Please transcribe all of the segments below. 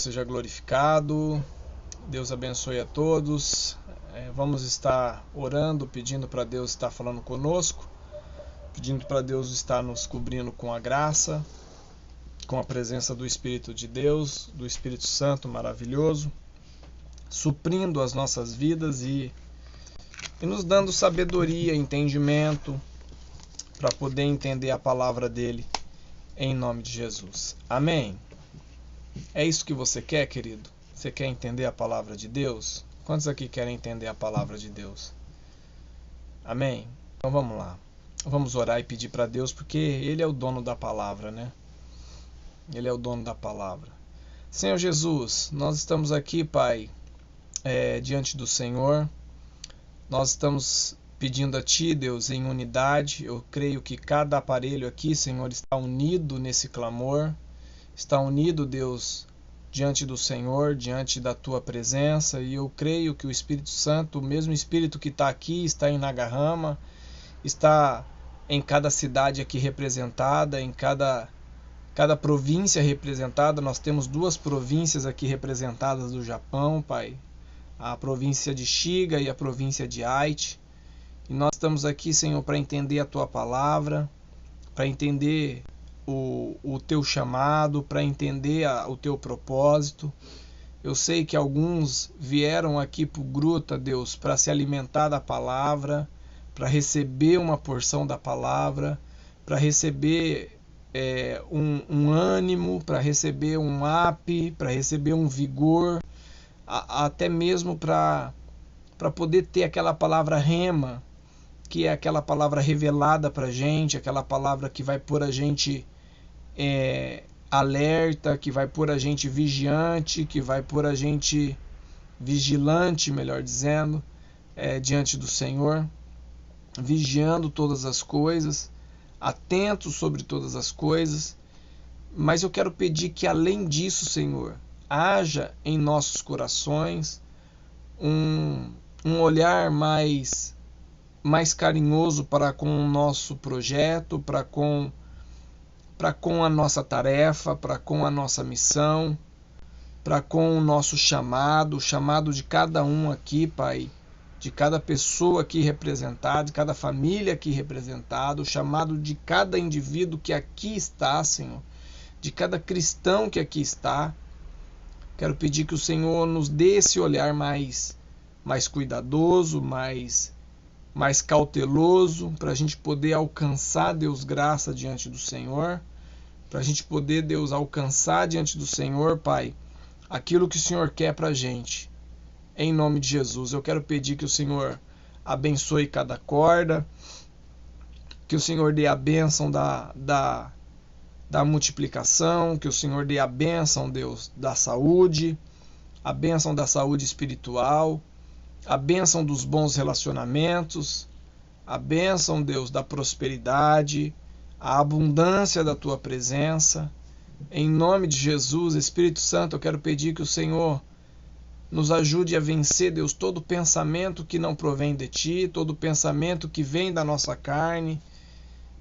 seja glorificado. Deus abençoe a todos. Vamos estar orando, pedindo para Deus estar falando conosco, pedindo para Deus estar nos cobrindo com a graça, com a presença do Espírito de Deus, do Espírito Santo maravilhoso, suprindo as nossas vidas e nos dando sabedoria, entendimento, para poder entender a palavra dele, em nome de Jesus. Amém? É isso que você quer, querido? Você quer entender a palavra de Deus? Quantos aqui querem entender a palavra de Deus? Amém? Então vamos lá. Vamos orar e pedir para Deus, porque Ele é o dono da palavra, né? Ele é o dono da palavra. Senhor Jesus, nós estamos aqui, Pai, diante do Senhor. Nós estamos pedindo a Ti, Deus, em unidade. Eu creio que cada aparelho aqui, Senhor, está unido nesse clamor. Está unido, Deus, diante do Senhor, diante da Tua presença. E eu creio que o Espírito Santo, o mesmo Espírito que está aqui, está em Nagarrama, está em cada cidade aqui representada, em cada província representada. Nós temos 2 províncias aqui representadas do Japão, Pai. A província de Shiga e a província de Aichi. E nós estamos aqui, Senhor, para entender a Tua palavra, para entender o Teu chamado, para entender o Teu propósito. Eu sei que alguns vieram aqui para o Gruta, Deus, para se alimentar da palavra, para receber uma porção da palavra, para receber um ânimo, para receber um up, para receber um vigor, até mesmo para poder ter aquela palavra rema, que é aquela palavra revelada para a gente, aquela palavra que vai pôr a gente alerta, que vai pôr a gente vigiante, que vai pôr a gente vigilante, melhor dizendo, diante do Senhor, vigiando todas as coisas, atento sobre todas as coisas. Mas eu quero pedir que, além disso, Senhor, haja em nossos corações um olhar mais carinhoso para com o nosso projeto, para com a nossa tarefa, para com a nossa missão, para com o nosso chamado, o chamado de cada um aqui, Pai, de cada pessoa aqui representada, de cada família aqui representada, o chamado de cada indivíduo que aqui está, Senhor, de cada cristão que aqui está. Quero pedir que o Senhor nos dê esse olhar mais cuidadoso, mais cauteloso, para a gente poder alcançar, Deus, graça diante do Senhor, para a gente poder, Deus, alcançar diante do Senhor, Pai, aquilo que o Senhor quer para a gente. Em nome de Jesus, eu quero pedir que o Senhor abençoe cada corda, que o Senhor dê a bênção da multiplicação, que o Senhor dê a bênção, Deus, da saúde, a bênção da saúde espiritual, a bênção dos bons relacionamentos, a bênção, Deus, da prosperidade, a abundância da Tua presença. Em nome de Jesus, Espírito Santo, eu quero pedir que o Senhor nos ajude a vencer, Deus, todo pensamento que não provém de Ti, todo pensamento que vem da nossa carne,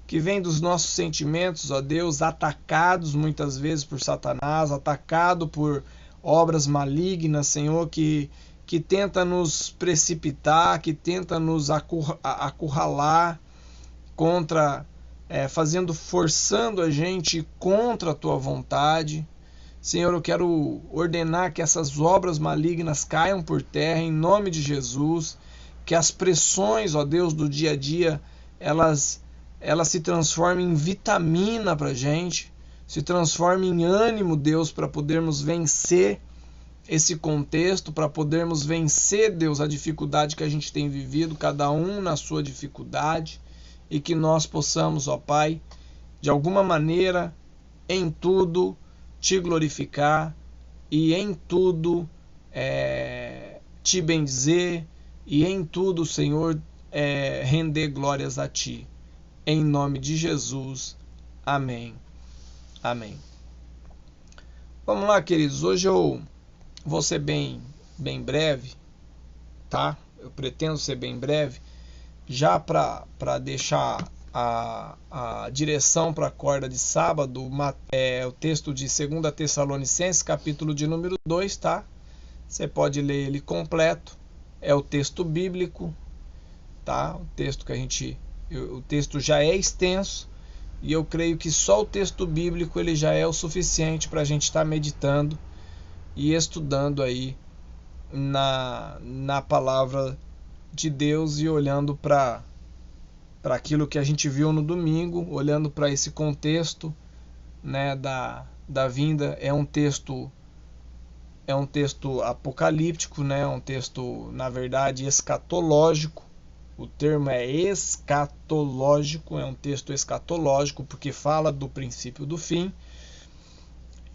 que vem dos nossos sentimentos, ó Deus, atacados muitas vezes por Satanás, atacado por obras malignas, Senhor, que tenta nos precipitar, que tenta nos acurralar forçando a gente contra a Tua vontade. Senhor, eu quero ordenar que essas obras malignas caiam por terra em nome de Jesus, que as pressões, ó Deus, do dia a dia, elas se transformem em vitamina para a gente, se transformem em ânimo, Deus, para podermos vencer esse contexto, para podermos vencer, Deus, a dificuldade que a gente tem vivido, cada um na sua dificuldade, e que nós possamos, ó Pai, de alguma maneira, em tudo, Te glorificar e em tudo Te bendizer e em tudo, Senhor, render glórias a Ti. Em nome de Jesus. Amém. Amém. Vamos lá, queridos. Hoje eu vou ser bem breve, tá? Eu pretendo ser bem breve, já para deixar a direção para a corda de sábado, é o texto de 2 Tessalonicenses, capítulo de número 2, tá? Você pode ler ele completo, é o texto bíblico, tá? O texto o texto já é extenso, e eu creio que só o texto bíblico ele já é o suficiente para a gente estar meditando e estudando aí na palavra de Deus e olhando para aquilo que a gente viu no domingo, olhando para esse contexto, né, da vinda. É um texto apocalíptico, né, um texto, na verdade, escatológico. O termo é escatológico, é um texto escatológico porque fala do princípio do fim.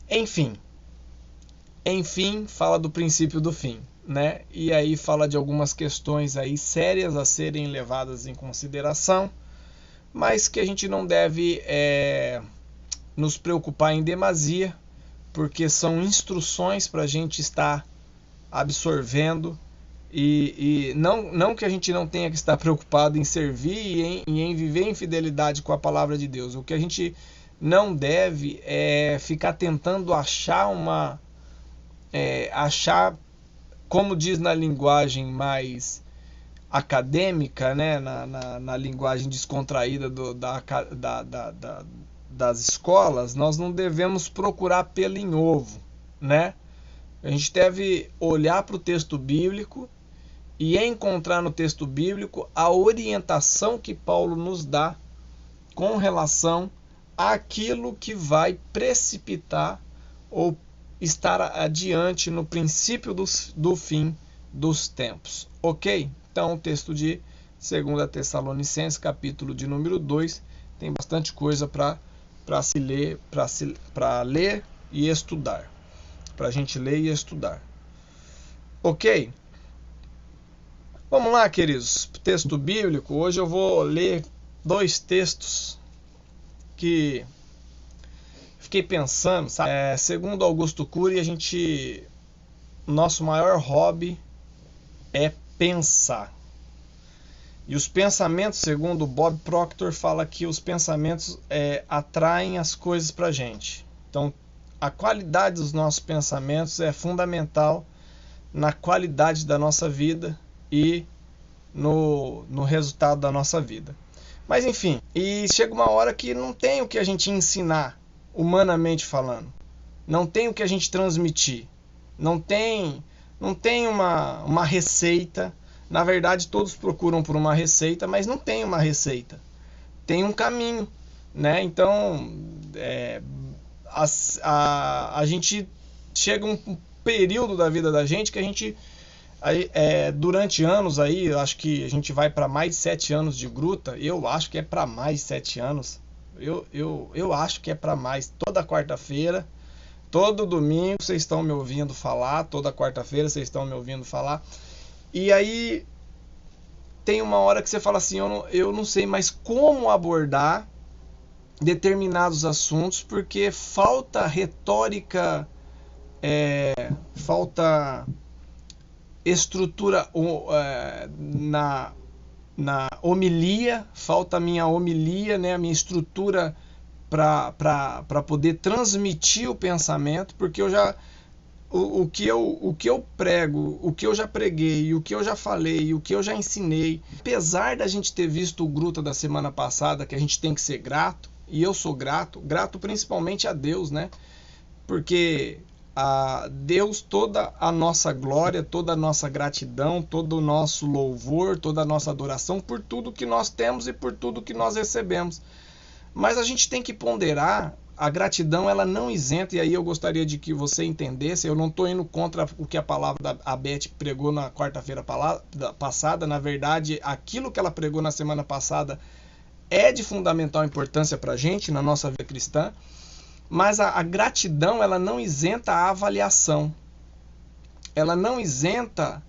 Enfim, fala do princípio do fim, né? E aí fala de algumas questões aí sérias a serem levadas em consideração, mas que a gente não deve nos preocupar em demasia, porque são instruções para a gente estar absorvendo. E não que a gente não tenha que estar preocupado em servir e em viver em fidelidade com a palavra de Deus. O que a gente não deve é ficar tentando achar como diz na linguagem mais acadêmica, né, na linguagem descontraída das escolas, nós não devemos procurar pelo em ovo, né? A gente deve olhar para o texto bíblico e encontrar no texto bíblico a orientação que Paulo nos dá com relação àquilo que vai precipitar ou estar adiante no princípio do fim dos tempos. Ok? Então, o texto de 2 Tessalonicenses, capítulo de número 2, tem bastante coisa para ler e estudar. Para a gente ler e estudar. Ok? Vamos lá, queridos. Texto bíblico. Hoje eu vou ler 2 textos que fiquei pensando, sabe? Segundo Augusto Cury, nosso maior hobby é pensar. E os pensamentos, segundo Bob Proctor, fala que os pensamentos atraem as coisas para a gente. Então, a qualidade dos nossos pensamentos é fundamental na qualidade da nossa vida e no resultado da nossa vida. Mas enfim, e chega uma hora que não tem o que a gente ensinar, humanamente falando. Não tem o que a gente transmitir. Não tem uma receita. Na verdade, todos procuram por uma receita, mas não tem uma receita. Tem um caminho, né? Então, a gente chega um período da vida da gente que a gente durante anos aí, eu acho que a gente vai para mais de 7 anos de gruta. Eu acho que é para mais de 7 anos. Eu acho que é para mais. Toda quarta-feira, todo domingo vocês estão me ouvindo falar, toda quarta-feira vocês estão me ouvindo falar. E aí tem uma hora que você fala assim, eu não sei mais como abordar determinados assuntos, porque falta retórica, falta estrutura na homilia, falta a minha homilia, né, a minha estrutura para poder transmitir o pensamento, porque o que eu prego, o que eu já preguei, o que eu já falei, o que eu já ensinei, apesar da gente ter visto o Gruta da semana passada, que a gente tem que ser grato, e eu sou grato principalmente a Deus, né? Porque a Deus, toda a nossa glória, toda a nossa gratidão, todo o nosso louvor, toda a nossa adoração por tudo que nós temos e por tudo que nós recebemos. Mas a gente tem que ponderar, a gratidão ela não isenta, e aí eu gostaria de que você entendesse, eu não estou indo contra o que a palavra da Beth pregou na quarta-feira passada. Na verdade, aquilo que ela pregou na semana passada é de fundamental importância para a gente, na nossa vida cristã. Mas a gratidão ela não isenta a avaliação, ela não isenta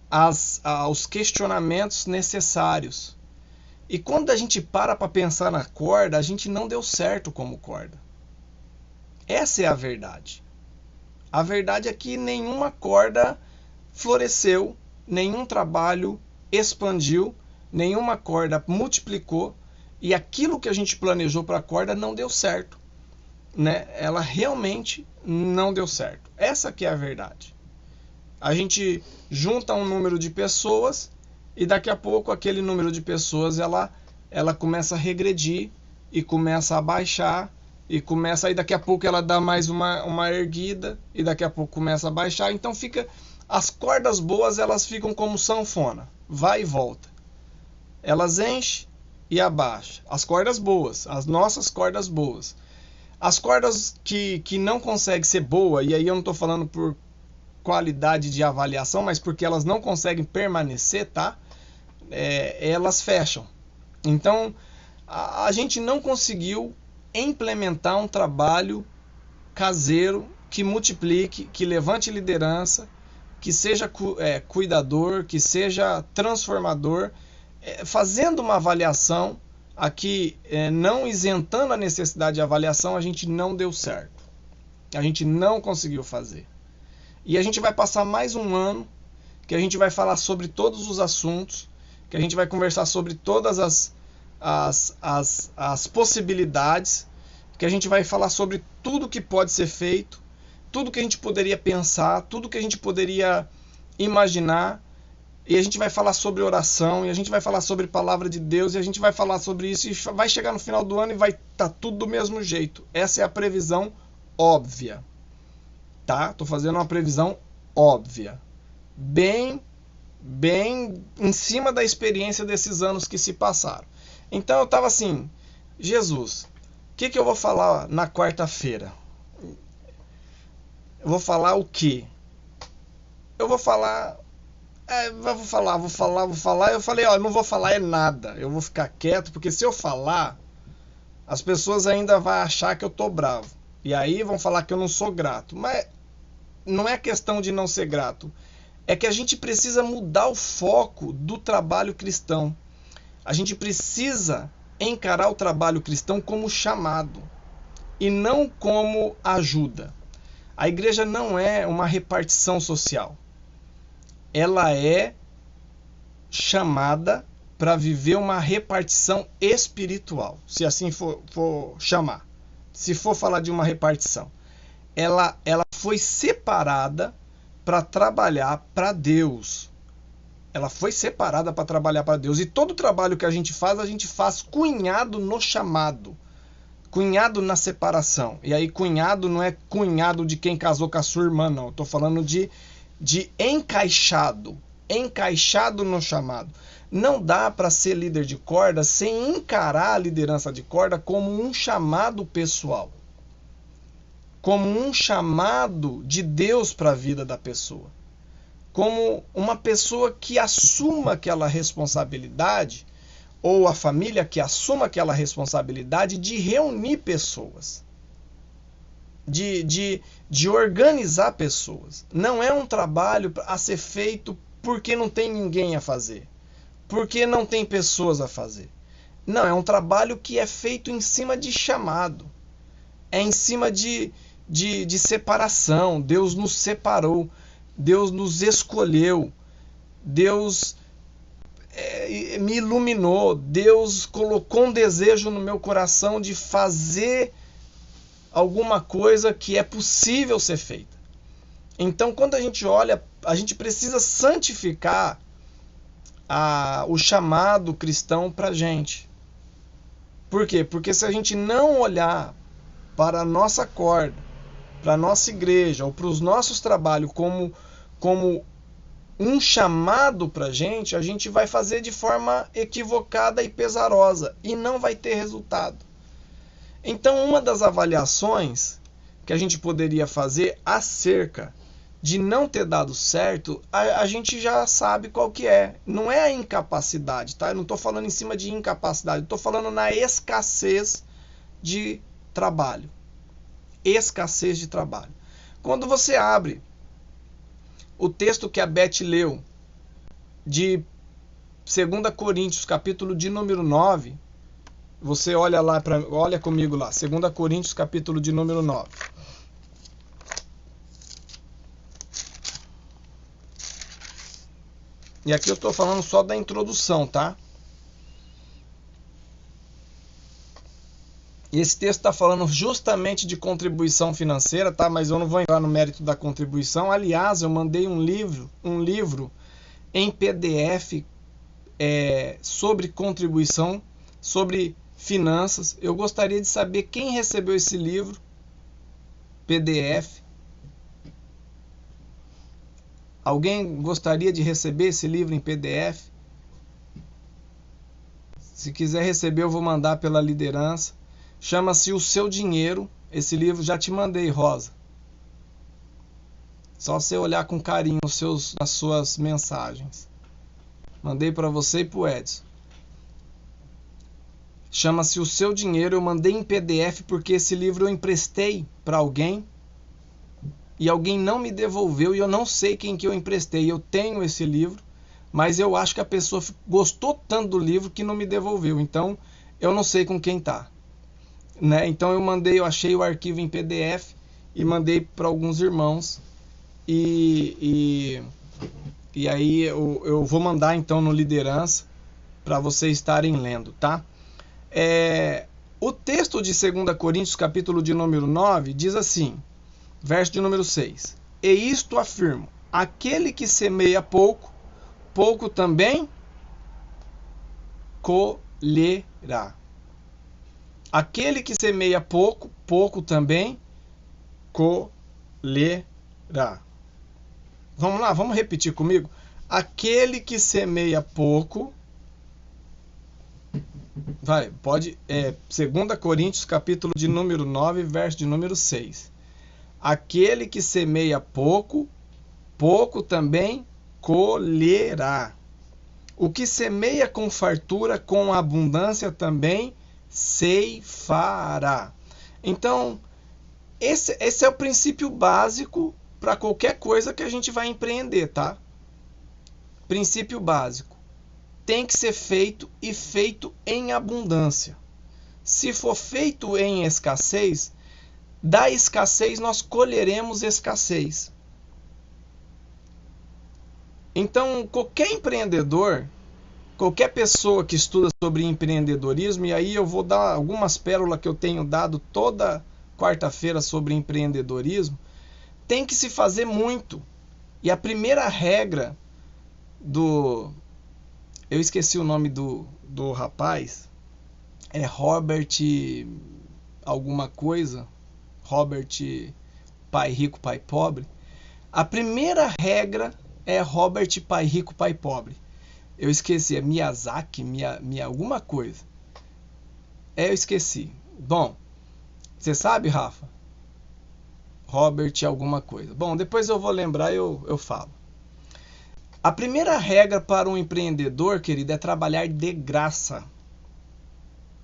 aos questionamentos necessários. E quando a gente para pensar na corda, a gente não deu certo como corda. Essa é a verdade. A verdade é que nenhuma corda floresceu, nenhum trabalho expandiu, nenhuma corda multiplicou, e aquilo que a gente planejou para a corda não deu certo, né? Ela realmente não deu certo. Essa que é a verdade. A gente junta um número de pessoas e daqui a pouco aquele número de pessoas ela começa a regredir e começa a baixar e começa, aí daqui a pouco ela dá mais uma erguida e daqui a pouco começa a baixar. Então fica, as cordas boas elas ficam como sanfona, vai e volta. Elas enchem e abaixam. As cordas boas, as nossas cordas boas. As cordas que não conseguem ser boa, e aí eu não estou falando por qualidade de avaliação, mas porque elas não conseguem permanecer, tá? Elas fecham. Então, a gente não conseguiu implementar um trabalho caseiro que multiplique, que levante liderança, que seja cuidador, que seja transformador, fazendo uma avaliação aqui, não isentando a necessidade de avaliação, a gente não deu certo. A gente não conseguiu fazer. E a gente vai passar mais um ano que a gente vai falar sobre todos os assuntos, que a gente vai conversar sobre todas as possibilidades, que a gente vai falar sobre tudo que pode ser feito, tudo que a gente poderia pensar, tudo que a gente poderia imaginar, e a gente vai falar sobre oração, e a gente vai falar sobre palavra de Deus, e a gente vai falar sobre isso, e vai chegar no final do ano e vai estar tudo do mesmo jeito. Essa é a previsão óbvia. Tá? Tô fazendo uma previsão óbvia. Bem em cima da experiência desses anos que se passaram. Então eu tava assim, Jesus, o que eu vou falar na quarta-feira? Eu vou falar o quê? Eu vou falar... vou falar. Eu falei, ó, eu não vou falar nada. Eu vou ficar quieto, porque se eu falar, as pessoas ainda vão achar que eu tô bravo. E aí vão falar que eu não sou grato. Mas não é questão de não ser grato. É que a gente precisa mudar o foco do trabalho cristão. A gente precisa encarar o trabalho cristão como chamado e não como ajuda. A igreja não é uma repartição social. Ela é chamada para viver uma repartição espiritual, se assim for chamar. Se for falar de uma repartição. Ela foi separada para trabalhar para Deus. Ela foi separada para trabalhar para Deus. E todo o trabalho que a gente faz cunhado no chamado. Cunhado na separação. E aí cunhado não é cunhado de quem casou com a sua irmã, não. Estou falando de encaixado. Encaixado no chamado. Não dá para ser líder de corda sem encarar a liderança de corda como um chamado pessoal. Como um chamado de Deus para a vida da pessoa. Como uma pessoa que assuma aquela responsabilidade, ou a família que assuma aquela responsabilidade de reunir pessoas. De organizar pessoas. Não é um trabalho a ser feito porque não tem ninguém a fazer. Porque não tem pessoas a fazer. Não, é um trabalho que é feito em cima de chamado. É em cima de separação. Deus nos separou. Deus nos escolheu. Deus me iluminou. Deus colocou um desejo no meu coração de fazer alguma coisa que é possível ser feita. Então, quando a gente olha, a gente precisa santificar o chamado cristão para a gente. Por quê? Porque se a gente não olhar para a nossa corda, para a nossa igreja ou para os nossos trabalhos como um chamado para a gente vai fazer de forma equivocada e pesarosa e não vai ter resultado. Então, uma das avaliações que a gente poderia fazer acerca de não ter dado certo, a gente já sabe qual que é. Não é a incapacidade, tá? Eu não estou falando em cima de incapacidade, estou falando na escassez de trabalho. Escassez de trabalho. Quando você abre o texto que a Beth leu, de 2 Coríntios, capítulo de número 9, você olha lá, olha comigo lá, 2 Coríntios, capítulo de número 9. E aqui eu estou falando só da introdução, tá? Esse texto está falando justamente de contribuição financeira, tá? Mas eu não vou entrar no mérito da contribuição. Aliás, eu mandei um livro em PDF sobre contribuição, sobre finanças. Eu gostaria de saber quem recebeu esse livro, PDF. Alguém gostaria de receber esse livro em PDF? Se quiser receber, eu vou mandar pela liderança. Chama-se O Seu Dinheiro. Esse livro já te mandei, Rosa. Só você olhar com carinho nas suas mensagens. Mandei para você e para o Edson. Chama-se O Seu Dinheiro. Eu mandei em PDF porque esse livro eu emprestei para alguém e alguém não me devolveu e eu não sei quem que eu emprestei. Eu tenho esse livro, mas eu acho que a pessoa gostou tanto do livro que não me devolveu. Então, eu não sei com quem tá. Né? Então, eu achei o arquivo em PDF e mandei para alguns irmãos. E aí eu vou mandar então no liderança para vocês estarem lendo, tá? O texto de 2 Coríntios, capítulo de número 9, diz assim, verso de número 6. E isto afirmo, aquele que semeia pouco, pouco também colherá. Aquele que semeia pouco, pouco também colherá. Vamos lá, vamos repetir comigo. Aquele que semeia pouco, pode, 2 Coríntios, capítulo de número 9, verso de número 6. Aquele que semeia pouco, pouco também colherá. O que semeia com fartura, com abundância também ceifará. Então, esse é o princípio básico para qualquer coisa que a gente vai empreender, tá? Princípio básico. Tem que ser feito e feito em abundância. Se for feito em escassez, da escassez nós colheremos escassez. Então, qualquer empreendedor, qualquer pessoa que estuda sobre empreendedorismo, e aí eu vou dar algumas pérolas que eu tenho dado toda quarta-feira sobre empreendedorismo, tem que se fazer muito. E a primeira regra eu esqueci o nome do rapaz, é Robert alguma coisa, Robert Pai Rico, Pai Pobre. A primeira regra é Robert Pai Rico, Pai Pobre. Eu esqueci, é Miyazaki, alguma coisa. Eu esqueci. Bom, você sabe, Rafa? Robert alguma coisa. Bom, depois eu vou lembrar e eu falo. A primeira regra para um empreendedor, querido, é trabalhar de graça.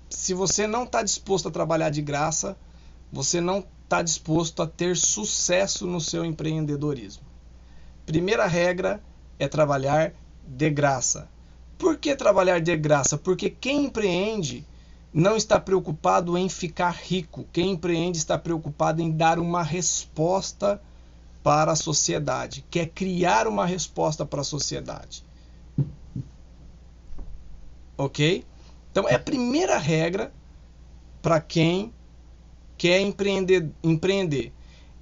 Se você não está disposto a trabalhar de graça, você não está disposto a ter sucesso no seu empreendedorismo. Primeira regra é trabalhar de graça. Por que trabalhar de graça? Porque quem empreende não está preocupado em ficar rico. Quem empreende está preocupado em dar uma resposta para a sociedade. Quer criar uma resposta para a sociedade. Ok? Então é a primeira regra para quem quer empreender.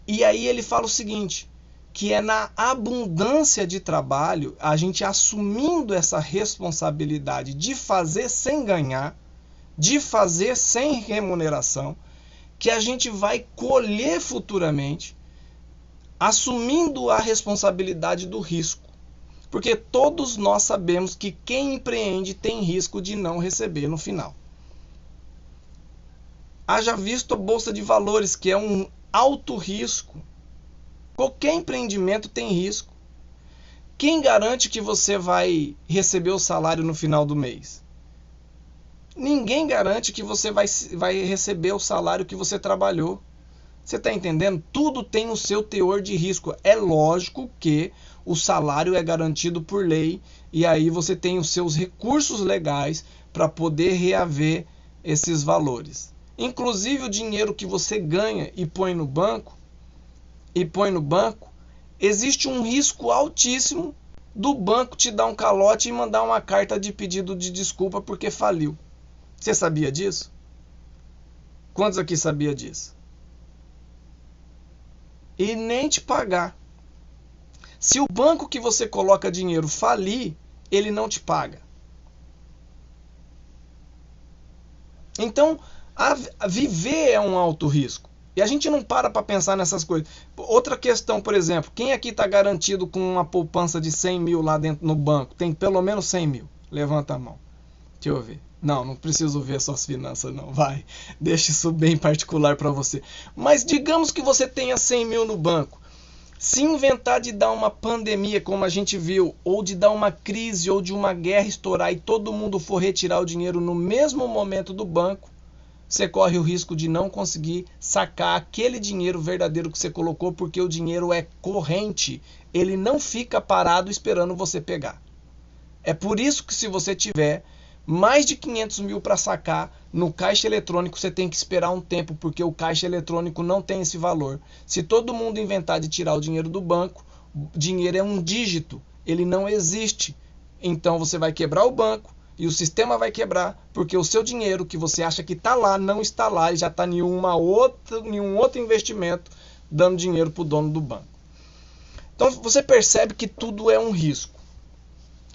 E aí ele fala o seguinte, que é na abundância de trabalho, a gente assumindo essa responsabilidade de fazer sem ganhar, de fazer sem remuneração, que a gente vai colher futuramente, assumindo a responsabilidade do risco. Porque todos nós sabemos que quem empreende tem risco de não receber no final. Haja visto a Bolsa de Valores, que é um alto risco. Qualquer empreendimento tem risco. Quem garante que você vai receber o salário no final do mês? Ninguém garante que você vai receber o salário que você trabalhou. Você está entendendo? Tudo tem o seu teor de risco. É lógico que o salário é garantido por lei e aí você tem os seus recursos legais para poder reaver esses valores. Inclusive o dinheiro que você ganha e põe no banco, existe um risco altíssimo do banco te dar um calote e mandar uma carta de pedido de desculpa porque faliu. Você sabia disso? Quantos aqui sabia disso? E nem te pagar. Se o banco que você coloca dinheiro falir, ele não te paga. Então, viver é um alto risco. E a gente não para pensar nessas coisas. Outra questão, por exemplo, quem aqui está garantido com uma poupança de 100 mil lá dentro no banco? Tem pelo menos 100 mil. Levanta a mão. Deixa eu ver. Não preciso ver suas finanças não. Vai, deixa isso bem particular para você. Mas digamos que você tenha 100 mil no banco. Se inventar de dar uma pandemia, como a gente viu, ou de dar uma crise, ou de uma guerra estourar e todo mundo for retirar o dinheiro no mesmo momento do banco, você corre o risco de não conseguir sacar aquele dinheiro verdadeiro que você colocou, porque o dinheiro é corrente, ele não fica parado esperando você pegar. É por isso que se você tiver mais de 500 mil para sacar, no caixa eletrônico você tem que esperar um tempo, porque o caixa eletrônico não tem esse valor. Se todo mundo inventar de tirar o dinheiro do banco, o dinheiro é um dígito, ele não existe. Então você vai quebrar o banco e o sistema vai quebrar, porque o seu dinheiro que você acha que está lá, não está lá e já está em um outro investimento, dando dinheiro para o dono do banco. Então você percebe que tudo é um risco.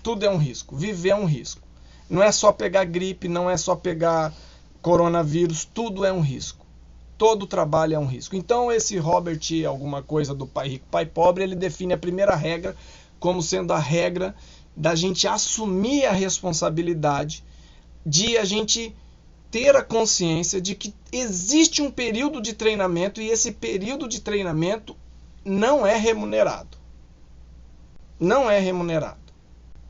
Tudo é um risco. Viver é um risco. Não é só pegar gripe, não é só pegar coronavírus, tudo é um risco. Todo trabalho é um risco. Então esse Robert, alguma coisa do Pai Rico, Pai Pobre, ele define a primeira regra como sendo a regra da gente assumir a responsabilidade, de a gente ter a consciência de que existe um período de treinamento e esse período de treinamento não é remunerado. Não é remunerado.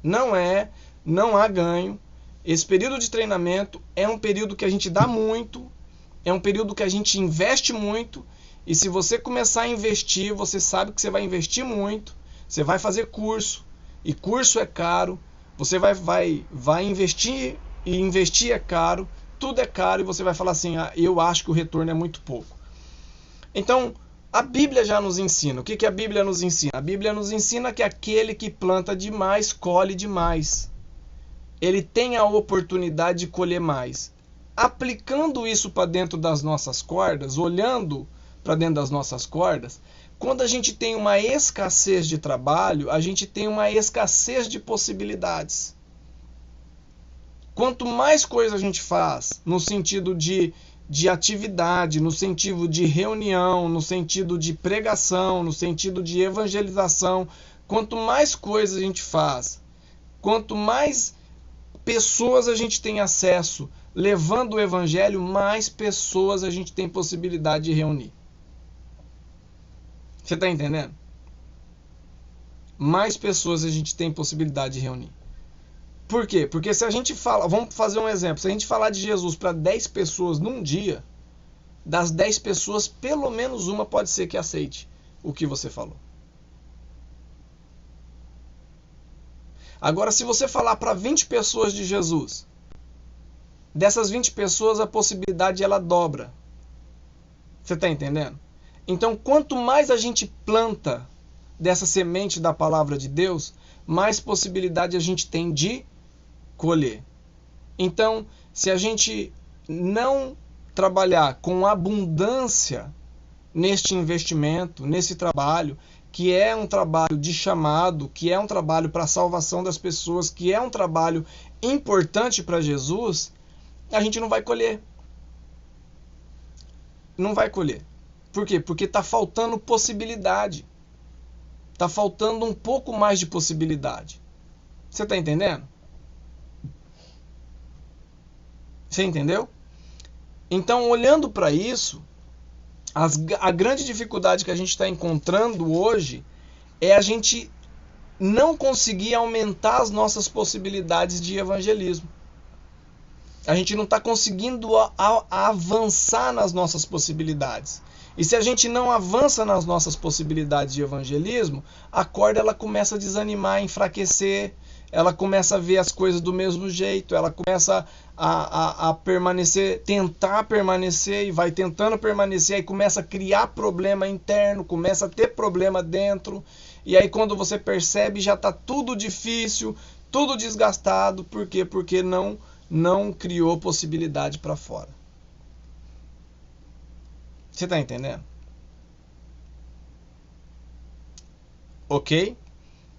Não há ganho. Esse período de treinamento é um período que a gente dá muito, é um período que a gente investe muito, e se você começar a investir, você sabe que você vai investir muito, você vai fazer curso, e curso é caro, você vai investir, e investir é caro, tudo é caro, e você vai falar assim, eu acho que o retorno é muito pouco. Então, a Bíblia já nos ensina. O que a Bíblia nos ensina? A Bíblia nos ensina que aquele que planta demais, colhe demais. Ele tem a oportunidade de colher mais. Aplicando isso para dentro das nossas cordas, olhando para dentro das nossas cordas, quando a gente tem uma escassez de trabalho, a gente tem uma escassez de possibilidades. Quanto mais coisa a gente faz, no sentido de atividade, no sentido de reunião, no sentido de pregação, no sentido de evangelização, quanto mais coisa a gente faz, quanto mais pessoas a gente tem acesso levando o evangelho, mais pessoas a gente tem possibilidade de reunir. Você está entendendo? Mais pessoas a gente tem possibilidade de reunir. Por quê? Porque se a gente fala, vamos fazer um exemplo, se a gente falar de Jesus para 10 pessoas num dia, das 10 pessoas, pelo menos uma pode ser que aceite o que você falou. Agora, se você falar para 20 pessoas de Jesus, dessas 20 pessoas a possibilidade ela dobra. Você está entendendo? Então, quanto mais a gente planta dessa semente da palavra de Deus, mais possibilidade a gente tem de colher. Então, se a gente não trabalhar com abundância neste investimento, nesse trabalho, que é um trabalho de chamado, que é um trabalho para a salvação das pessoas, que é um trabalho importante para Jesus, a gente não vai colher. Não vai colher. Por quê? Porque está faltando possibilidade. Está faltando um pouco mais de possibilidade. Você está entendendo? Você entendeu? Então, olhando para isso, a grande dificuldade que a gente está encontrando hoje é a gente não conseguir aumentar as nossas possibilidades de evangelismo. A gente não está conseguindo avançar nas nossas possibilidades. E se a gente não avança nas nossas possibilidades de evangelismo, a corda ela começa a desanimar, a enfraquecer, ela começa a ver as coisas do mesmo jeito, ela começa a permanecer, tentar permanecer e vai tentando permanecer, aí começa a criar problema interno, começa a ter problema dentro, e aí quando você percebe já está tudo difícil, tudo desgastado. Por quê? Porque não criou possibilidade para fora. Você está entendendo? Ok?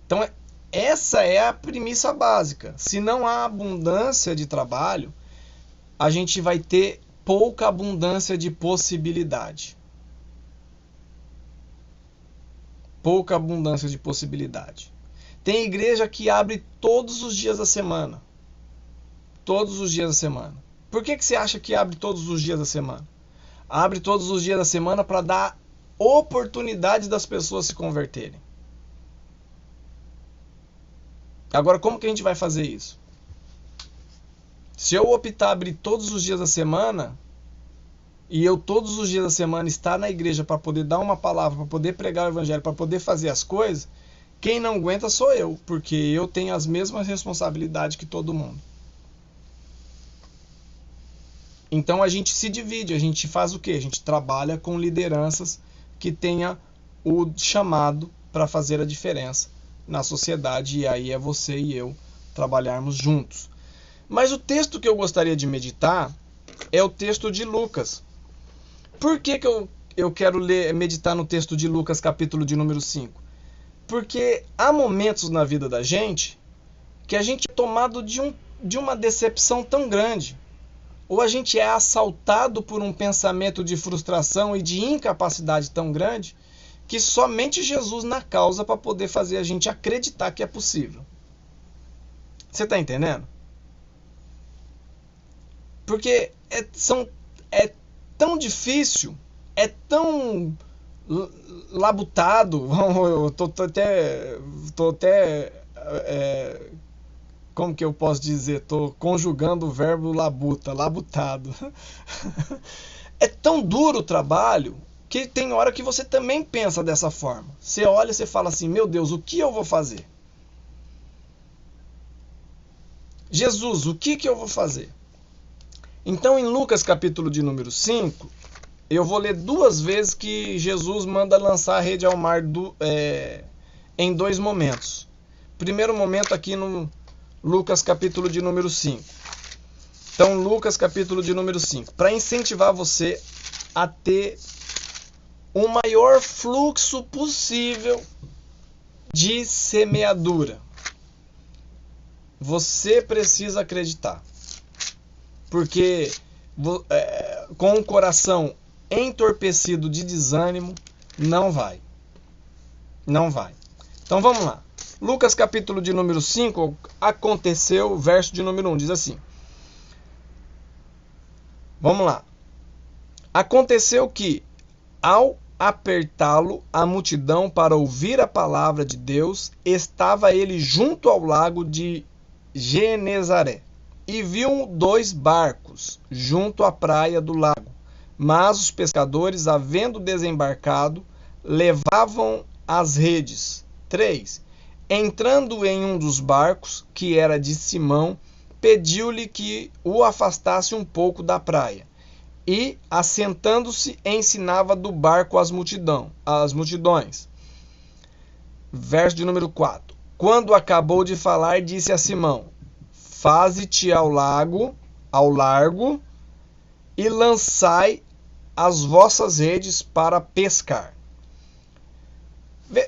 Então, essa é a premissa básica. Se não há abundância de trabalho, a gente vai ter pouca abundância de possibilidade. Pouca abundância de possibilidade. Tem igreja que abre todos os dias da semana. Todos os dias da semana. Por que você acha que abre todos os dias da semana? Abre todos os dias da semana para dar oportunidade das pessoas se converterem. Agora, como que a gente vai fazer isso? Se eu optar abrir todos os dias da semana, e eu todos os dias da semana estar na igreja para poder dar uma palavra, para poder pregar o evangelho, para poder fazer as coisas, quem não aguenta sou eu, porque eu tenho as mesmas responsabilidades que todo mundo. Então a gente se divide, a gente faz o quê? A gente trabalha com lideranças que tenha o chamado para fazer a diferença na sociedade, e aí é você e eu trabalharmos juntos. Mas o texto que eu gostaria de meditar é o texto de Lucas. Por que eu quero meditar no texto de Lucas, capítulo de número 5? Porque há momentos na vida da gente que a gente é tomado de uma decepção tão grande, ou a gente é assaltado por um pensamento de frustração e de incapacidade tão grande, que somente Jesus na causa para poder fazer a gente acreditar que é possível. Você está entendendo? Porque é tão difícil, é tão labutado, eu tô até como que eu posso dizer? Estou conjugando o verbo labutado. É tão duro o trabalho que tem hora que você também pensa dessa forma. Você olha e você fala assim, meu Deus, o que eu vou fazer? Jesus, o que eu vou fazer? Então, em Lucas capítulo de número 5, eu vou ler 2 vezes que Jesus manda lançar a rede ao mar em 2 momentos. Primeiro momento aqui no Lucas capítulo de número 5. Então, Lucas capítulo de número 5. Para incentivar você a ter o maior fluxo possível de semeadura. Você precisa acreditar. Porque com o coração entorpecido de desânimo, não vai. Não vai. Então vamos lá. Lucas capítulo de número 5, aconteceu, verso de número 1, diz assim. Vamos lá. Aconteceu que, ao apertá-lo a multidão para ouvir a palavra de Deus, estava ele junto ao lago de Genezaré. E viu 2 barcos junto à praia do lago. Mas os pescadores, havendo desembarcado, levavam as redes. 3. Entrando em um dos barcos, que era de Simão, pediu-lhe que o afastasse um pouco da praia. E, assentando-se, ensinava do barco as multidões. Verso de número 4. Quando acabou de falar, disse a Simão, faze-te ao largo, e lançai as vossas redes para pescar.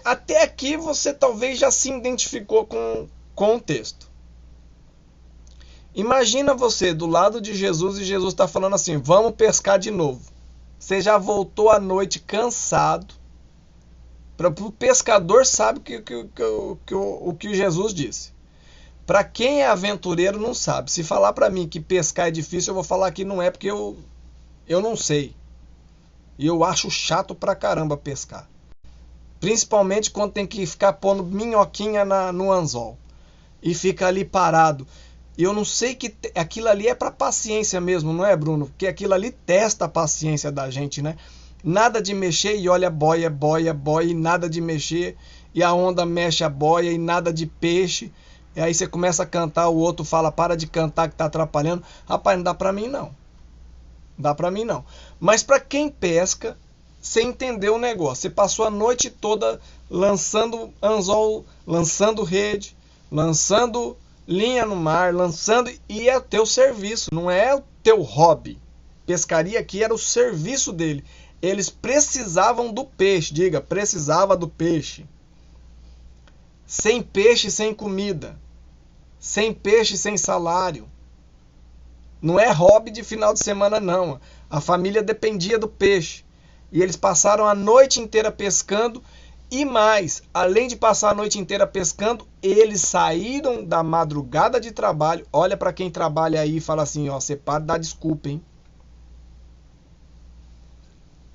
Até aqui você talvez já se identificou com o texto. Imagina você do lado de Jesus e Jesus está falando assim, vamos pescar de novo. Você já voltou à noite cansado. O pescador sabe o que Jesus disse. Para quem é aventureiro não sabe. Se falar para mim que pescar é difícil, eu vou falar que não é porque eu não sei. E eu acho chato pra caramba pescar. Principalmente quando tem que ficar pondo minhoquinha no anzol. E fica ali parado. E eu não sei que aquilo ali é para paciência mesmo, não é, Bruno? Porque aquilo ali testa a paciência da gente, né? Nada de mexer e olha boia, e nada de mexer. E a onda mexe a boia e nada de peixe. E aí você começa a cantar, o outro fala, para de cantar que tá atrapalhando. Rapaz, não dá pra mim não. Dá pra mim não. Mas pra quem pesca, você entendeu o negócio. Você passou a noite toda lançando anzol, lançando rede, lançando linha no mar, lançando, e é o teu serviço, não é o teu hobby. Pescaria aqui era o serviço dele. Eles precisavam do peixe, diga, precisava do peixe. Sem peixe, sem comida. Sem peixe, sem salário. Não é hobby de final de semana, não. A família dependia do peixe. E eles passaram a noite inteira pescando. E mais, além de passar a noite inteira pescando, eles saíram da madrugada de trabalho. Olha para quem trabalha aí e fala assim, ó, você para de dar desculpa, hein?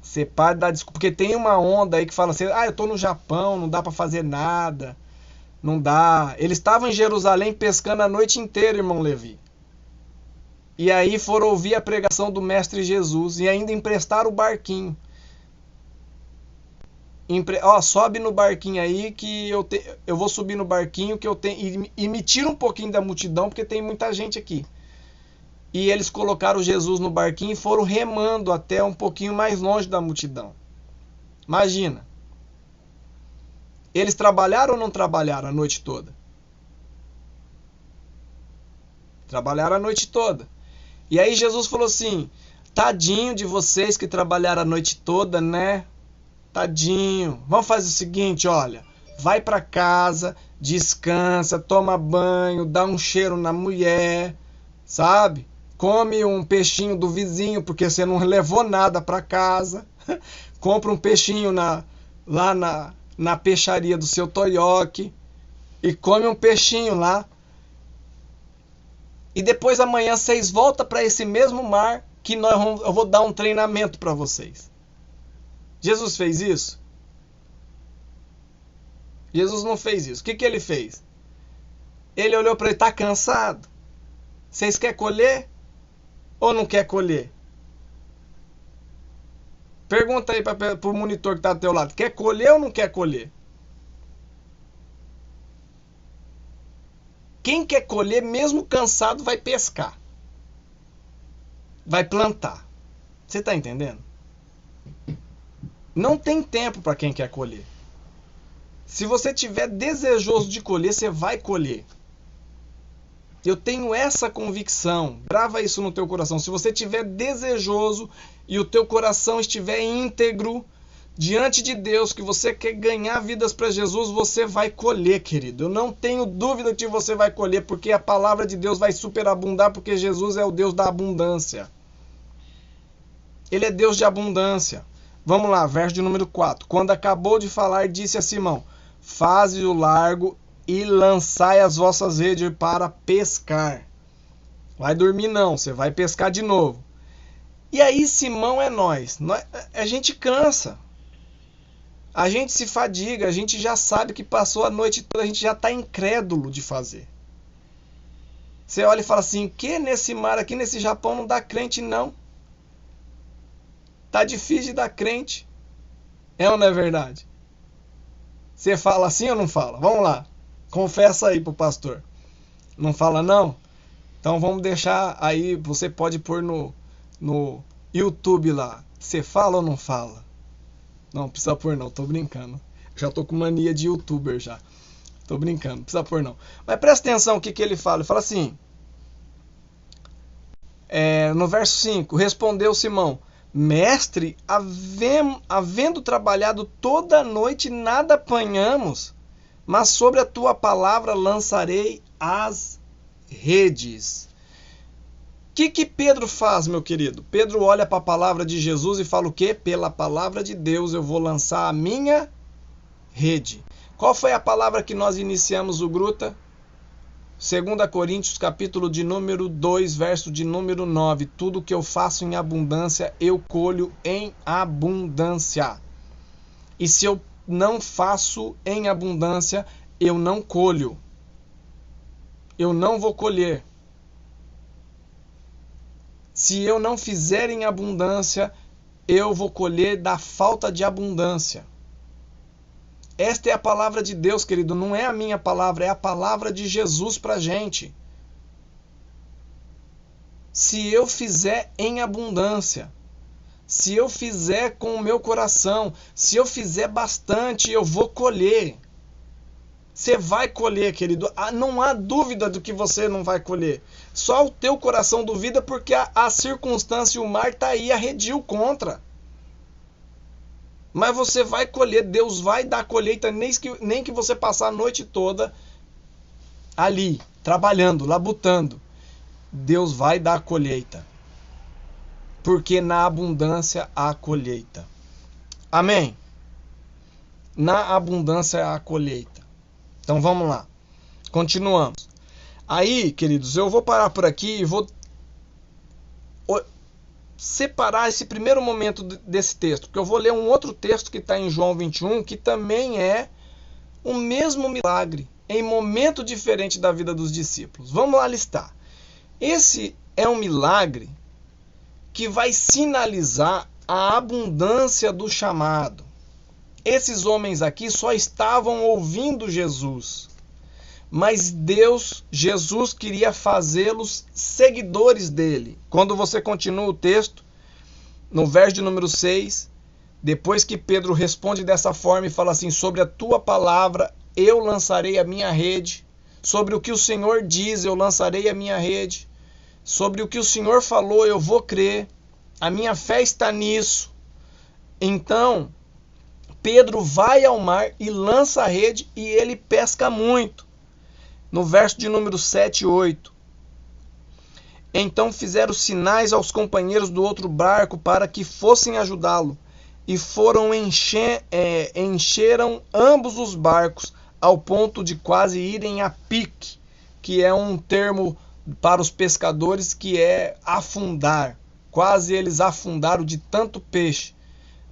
Você para de dar desculpa. Porque tem uma onda aí que fala assim, eu tô no Japão, não dá para fazer nada. Não dá. Eles estavam em Jerusalém pescando a noite inteira, irmão Levi. E aí foram ouvir a pregação do Mestre Jesus e ainda emprestaram o barquinho. Sobe no barquinho aí que eu vou subir no barquinho que eu tenho. E me tira um pouquinho da multidão porque tem muita gente aqui. E eles colocaram Jesus no barquinho e foram remando até um pouquinho mais longe da multidão. Imagina. Eles trabalharam ou não trabalharam a noite toda? Trabalharam a noite toda. E aí Jesus falou assim, tadinho de vocês que trabalharam a noite toda, né? Tadinho. Vamos fazer o seguinte, olha. Vai para casa, descansa, toma banho, dá um cheiro na mulher, sabe? Come um peixinho do vizinho, porque você não levou nada para casa. Compra um peixinho lá na peixaria do seu Toyoki e come um peixinho lá. E depois amanhã vocês voltam para esse mesmo mar que eu vou dar um treinamento para vocês. Jesus fez isso? Jesus não fez isso. O que ele fez? Ele olhou para ele, está cansado? Vocês querem colher ou não quer colher? Pergunta aí para o monitor que está do teu lado. Quer colher ou não quer colher? Quem quer colher, mesmo cansado, vai pescar. Vai plantar. Você está entendendo? Não tem tempo para quem quer colher. Se você tiver desejoso de colher, você vai colher. Eu tenho essa convicção. Grava isso no teu coração. Se você tiver desejoso e o teu coração estiver íntegro diante de Deus, que você quer ganhar vidas para Jesus, você vai colher, querido. Eu não tenho dúvida que você vai colher, porque a palavra de Deus vai superabundar, porque Jesus é o Deus da abundância. Ele é Deus de abundância. Vamos lá, verso de número 4. Quando acabou de falar, disse a Simão, faze o largo e lançai as vossas redes para pescar. Vai dormir não, você vai pescar de novo. E aí, Simão, é nós. A gente cansa. A gente se fadiga, a gente já sabe que passou a noite toda, a gente já está incrédulo de fazer. Você olha e fala assim, que nesse mar aqui, nesse Japão, não dá crente não. Tá difícil de dar crente. É ou não é verdade? Você fala assim ou não fala? Vamos lá. Confessa aí pro pastor. Não fala não? Então vamos deixar aí, você pode pôr no YouTube lá. Você fala ou não fala? Não, precisa pôr não, tô brincando. Já tô com mania de youtuber já. Tô brincando, não precisa pôr não. Mas presta atenção o que ele fala. Ele fala assim, no verso 5, respondeu Simão, mestre, havendo trabalhado toda a noite, nada apanhamos, mas sobre a tua palavra lançarei as redes. O que Pedro faz, meu querido? Pedro olha para a palavra de Jesus e fala o quê? Pela palavra de Deus eu vou lançar a minha rede. Qual foi a palavra que nós iniciamos o Gruta? 2 Coríntios, capítulo de número 2, verso de número 9. Tudo que eu faço em abundância, eu colho em abundância. E se eu não faço em abundância, eu não colho. Eu não vou colher. Se eu não fizer em abundância, eu vou colher da falta de abundância. Esta é a palavra de Deus, querido. Não é a minha palavra, é a palavra de Jesus para a gente. Se eu fizer em abundância, se eu fizer com o meu coração, se eu fizer bastante, eu vou colher. Você vai colher, querido. Não há dúvida do que você não vai colher. Só o teu coração duvida porque a circunstância e o mar está aí, arredio contra. Mas você vai colher, Deus vai dar colheita, nem que você passar a noite toda ali, trabalhando, labutando. Deus vai dar colheita. Porque na abundância há colheita. Amém? Na abundância há colheita. Então vamos lá. Continuamos. Aí, queridos, eu vou parar por aqui e vou separar esse primeiro momento desse texto, porque eu vou ler um outro texto que está em João 21, que também é o mesmo milagre, em momento diferente da vida dos discípulos. Vamos lá listar. Esse é um milagre que vai sinalizar a abundância do chamado. Esses homens aqui só estavam ouvindo Jesus, mas Jesus queria fazê-los seguidores dele. Quando você continua o texto, no verso de número 6, depois que Pedro responde dessa forma e fala assim: sobre a tua palavra eu lançarei a minha rede, sobre o que o Senhor diz eu lançarei a minha rede, sobre o que o Senhor falou eu vou crer, a minha fé está nisso. Então, Pedro vai ao mar e lança a rede e ele pesca muito. No verso de número 7 e 8. Então fizeram sinais aos companheiros do outro barco para que fossem ajudá-lo. E foram encheram ambos os barcos ao ponto de quase irem a pique, que é um termo para os pescadores que é afundar. Quase eles afundaram de tanto peixe,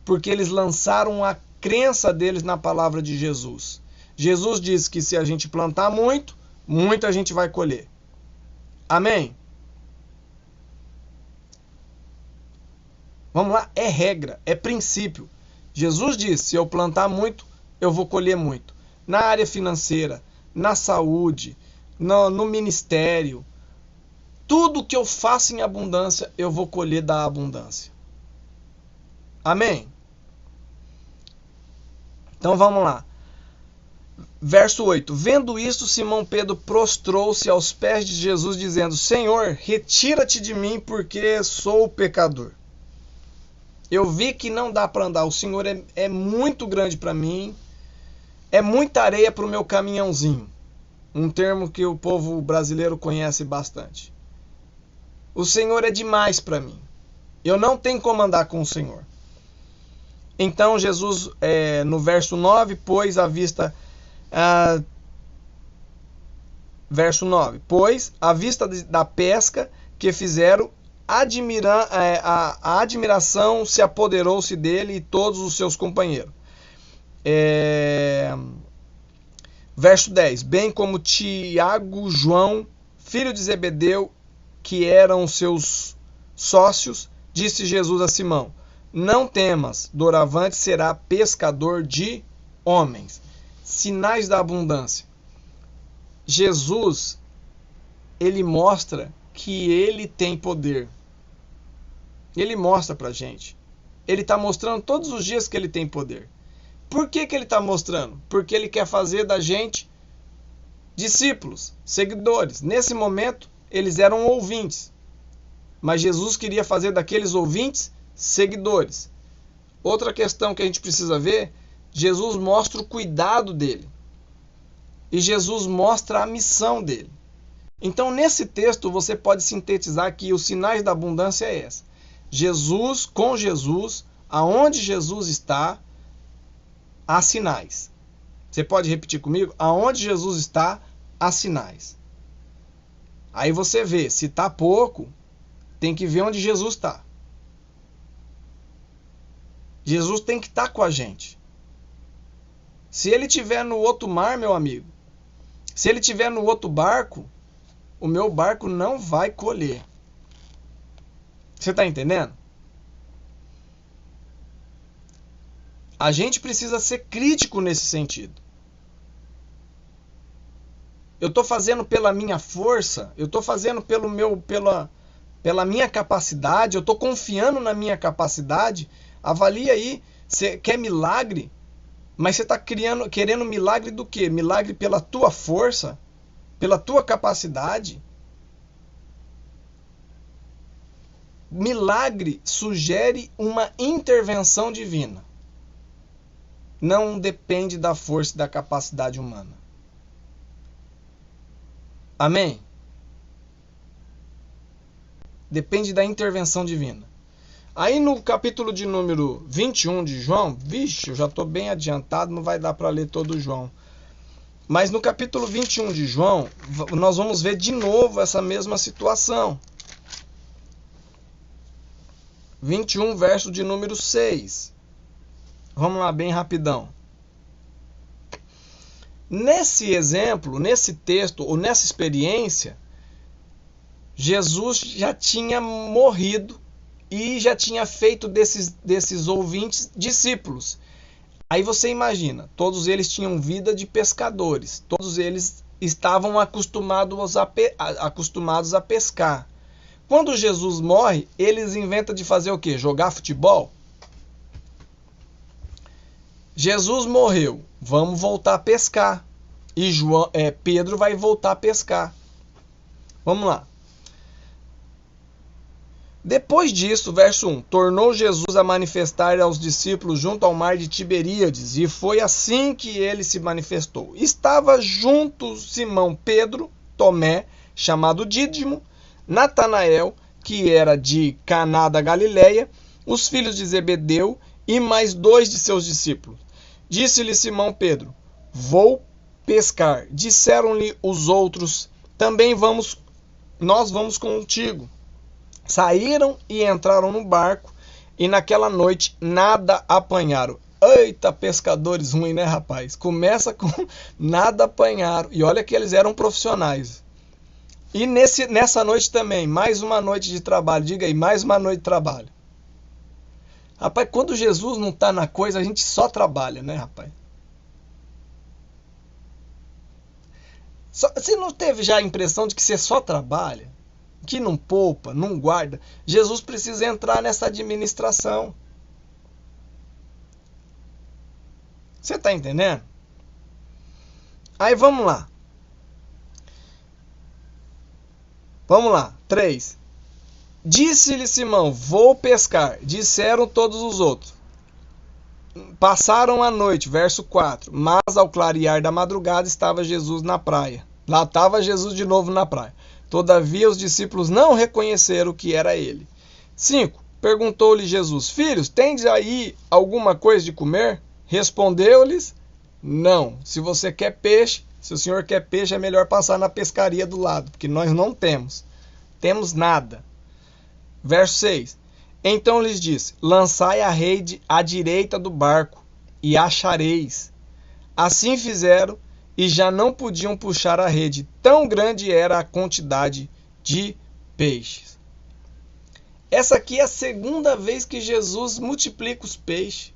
porque eles lançaram a crença deles na palavra de Jesus. Jesus disse que se a gente plantar muito, muita gente vai colher. Amém? Vamos lá, é regra, é princípio. Jesus disse, se eu plantar muito, eu vou colher muito. Na área financeira, na saúde, no ministério, tudo que eu faço em abundância, eu vou colher da abundância. Amém? Então vamos lá. Verso 8. Vendo isto, Simão Pedro prostrou-se aos pés de Jesus, dizendo: Senhor, retira-te de mim, porque sou pecador. Eu vi que não dá para andar. O Senhor é muito grande para mim. É muita areia para o meu caminhãozinho. Um termo que o povo brasileiro conhece bastante. O Senhor é demais para mim. Eu não tenho como andar com o Senhor. Então Jesus, no verso 9, pôs à vista... verso 9. Pois, à vista da pesca que fizeram, a admiração se apoderou-se dele e todos os seus companheiros. Verso 10. Bem como Tiago, João, filho de Zebedeu, que eram seus sócios, disse Jesus a Simão: não temas, doravante será pescador de homens. Sinais da abundância. Jesus, ele mostra que ele tem poder. Ele mostra pra gente. Ele está mostrando todos os dias que ele tem poder. Por que ele está mostrando? Porque ele quer fazer da gente discípulos, seguidores. Nesse momento, eles eram ouvintes. Mas Jesus queria fazer daqueles ouvintes seguidores. Outra questão que a gente precisa ver, Jesus mostra o cuidado dele. E Jesus mostra a missão dele. Então, nesse texto, você pode sintetizar que os sinais da abundância é essa. Com Jesus, aonde Jesus está, há sinais. Você pode repetir comigo? Aonde Jesus está, há sinais. Aí você vê, se está pouco, tem que ver onde Jesus está. Jesus tem que estar com a gente. Se ele estiver no outro mar, meu amigo, se ele estiver no outro barco, o meu barco não vai colher. Você está entendendo? A gente precisa ser crítico nesse sentido. Eu estou fazendo pela minha força, eu estou fazendo pela minha capacidade, eu estou confiando na minha capacidade. Avalie aí, você quer milagre? Mas você está querendo milagre do quê? Milagre pela tua força? Pela tua capacidade? Milagre sugere uma intervenção divina. não depende da força e da capacidade humana. Amém? Depende da intervenção divina. Aí no capítulo de número 21 de João, vixe, eu já estou bem adiantado, não vai dar para ler todo João. Mas no capítulo 21 de João, nós vamos ver de novo essa mesma situação. 21, verso de número 6. Vamos lá, bem rapidão. Nesse exemplo, nesse texto, ou nessa experiência, Jesus já tinha morrido e já tinha feito desses ouvintes discípulos. Aí você imagina, todos eles tinham vida de pescadores, todos eles estavam acostumados a pescar. Quando Jesus morre, eles inventam de fazer o quê? Jogar futebol? Jesus morreu, vamos voltar a pescar. E Pedro vai voltar a pescar. Vamos lá. Depois disso, verso 1, tornou Jesus a manifestar aos discípulos junto ao mar de Tiberíades, e foi assim que ele se manifestou. Estava junto Simão Pedro, Tomé, chamado Dídimo, Natanael, que era de Caná da Galileia, os filhos de Zebedeu e mais 2 de seus discípulos. Disse-lhe Simão Pedro, vou pescar. Disseram-lhe os outros, também nós vamos contigo. Saíram e entraram no barco, e naquela noite nada apanharam. Eita, pescadores ruins, né, rapaz? Começa com nada apanharam. E olha que eles eram profissionais. E nessa noite também, mais uma noite de trabalho. Diga aí, mais uma noite de trabalho. Rapaz, quando Jesus não está na coisa, a gente só trabalha, né, rapaz? Você não teve já a impressão de que você só trabalha? Que não poupa, não guarda? Jesus precisa entrar nessa administração. Você está entendendo? Aí vamos lá. Vamos lá. 3. Disse-lhe Simão, vou pescar. Disseram todos os outros. Passaram a noite, verso 4. Mas ao clarear da madrugada estava Jesus na praia. Lá estava Jesus de novo na praia. Todavia os discípulos não reconheceram que era ele. 5. Perguntou-lhe Jesus, filhos, tendes aí alguma coisa de comer? Respondeu-lhes, não. Se você quer peixe, se o senhor quer peixe, é melhor passar na pescaria do lado, porque nós não temos. Temos nada. Verso 6. Então lhes disse, lançai a rede à direita do barco, e achareis. Assim fizeram, e já não podiam puxar a rede, tão grande era a quantidade de peixes. Essa aqui é a segunda vez que Jesus multiplica os peixes.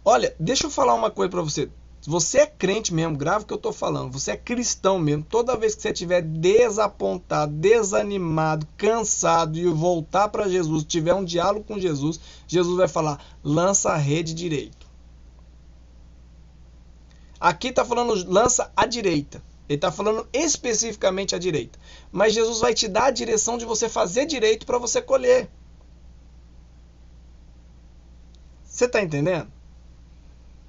Olha, deixa eu falar uma coisa para você. Você é crente mesmo, grave o que eu estou falando. Você é cristão mesmo. Toda vez que você estiver desapontado, desanimado, cansado e voltar para Jesus, tiver um diálogo com Jesus, Jesus vai falar, lança a rede direito. Aqui está falando lança à direita. Ele está falando especificamente à direita. Mas Jesus vai te dar a direção de você fazer direito para você colher. Você está entendendo?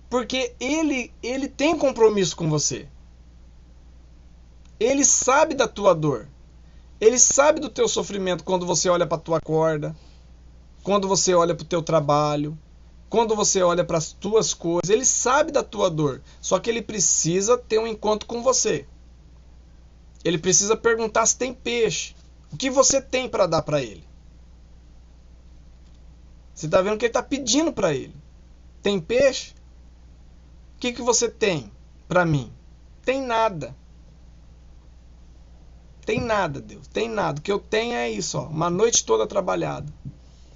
Porque ele tem compromisso com você. Ele sabe da tua dor. Ele sabe do teu sofrimento quando você olha para a tua corda, quando você olha para o teu trabalho, quando você olha para as tuas coisas. Ele sabe da tua dor. Só que ele precisa ter um encontro com você. Ele precisa perguntar se tem peixe. O que você tem para dar para ele? Você está vendo que ele está pedindo para ele. Tem peixe? O que você tem para mim? Tem nada. Tem nada, Deus. Tem nada. O que eu tenho é isso. Ó, uma noite toda trabalhada.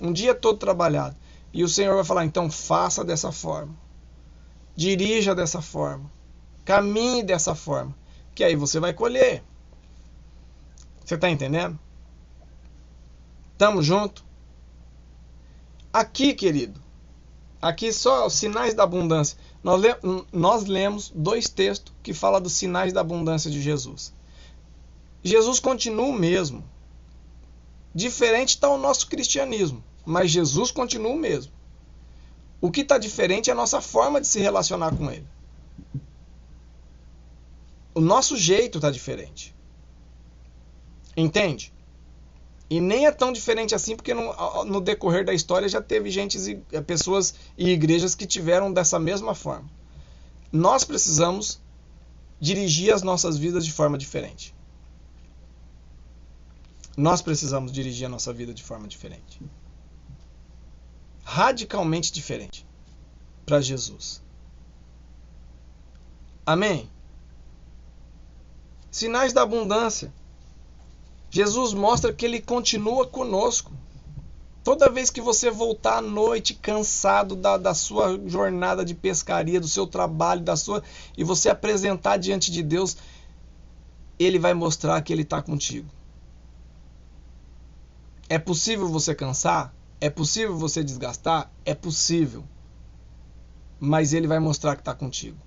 Um dia todo trabalhado. E o Senhor vai falar, então faça dessa forma. Dirija dessa forma. Caminhe dessa forma. Que aí você vai colher. Você está entendendo? Tamo junto? Aqui, querido. Aqui só os sinais da abundância. Nós lemos 2 textos que falam dos sinais da abundância de Jesus. Jesus continua o mesmo. Diferente está o nosso cristianismo. Mas Jesus continua o mesmo. O que está diferente é a nossa forma de se relacionar com Ele. O nosso jeito está diferente. Entende? E nem é tão diferente assim, porque no decorrer da história já teve pessoas e igrejas que tiveram dessa mesma forma. Nós precisamos dirigir as nossas vidas de forma diferente. Nós precisamos dirigir a nossa vida de forma diferente. Radicalmente diferente para Jesus. Amém? Sinais da abundância. Jesus mostra que Ele continua conosco. Toda vez que você voltar à noite cansado da sua jornada de pescaria, do seu trabalho, e você apresentar diante de Deus, Ele vai mostrar que Ele está contigo. É possível você cansar? É possível você desgastar? É possível. Mas Ele vai mostrar que está contigo.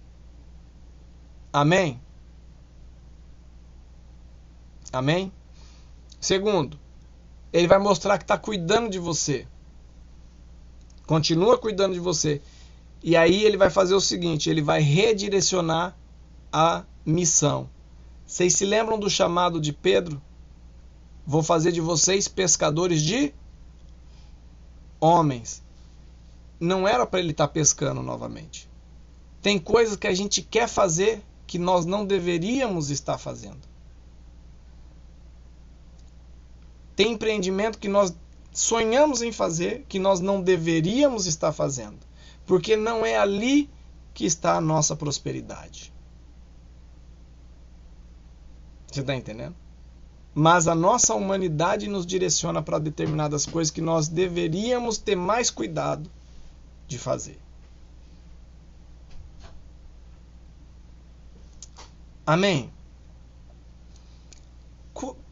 Amém? Amém? Segundo, Ele vai mostrar que está cuidando de você. Continua cuidando de você. E aí Ele vai fazer o seguinte, Ele vai redirecionar a missão. Vocês se lembram do chamado de Pedro? Vou fazer de vocês pescadores de homens. Não era para ele estar pescando novamente. Tem coisas que a gente quer fazer que nós não deveríamos estar fazendo. Tem empreendimento que nós sonhamos em fazer que nós não deveríamos estar fazendo. Porque não é ali que está a nossa prosperidade. Você está entendendo? Mas a nossa humanidade nos direciona para determinadas coisas que nós deveríamos ter mais cuidado de fazer. Amém?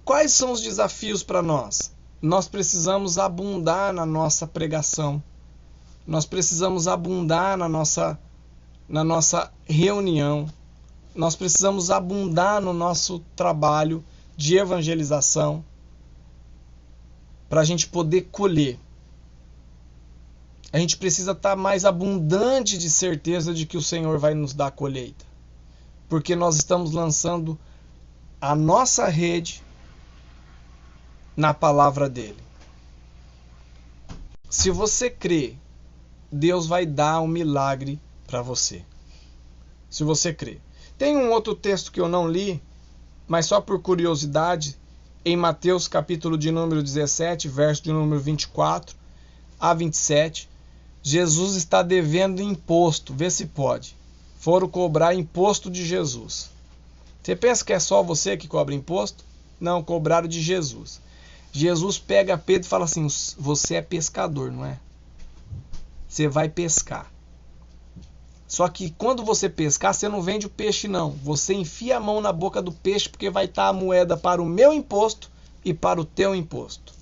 Quais são os desafios para nós? Nós precisamos abundar na nossa pregação. Nós precisamos abundar na nossa reunião. Nós precisamos abundar no nosso trabalho de evangelização para a gente poder colher. A gente precisa estar mais abundante de certeza de que o Senhor vai nos dar a colheita. Porque nós estamos lançando a nossa rede na palavra dele. Se você crê, Deus vai dar um milagre para você. Se você crê. Tem um outro texto que eu não li, mas só por curiosidade, em Mateus capítulo de número 17, verso de número 24 a 27, Jesus está devendo imposto, vê se pode. Foram cobrar imposto de Jesus. Você pensa que é só você que cobra imposto? Não, cobraram de Jesus. Jesus pega Pedro e fala assim, você é pescador, não é? Você vai pescar. Só que quando você pescar, você não vende o peixe não. Você enfia a mão na boca do peixe porque vai estar a moeda para o meu imposto e para o teu imposto.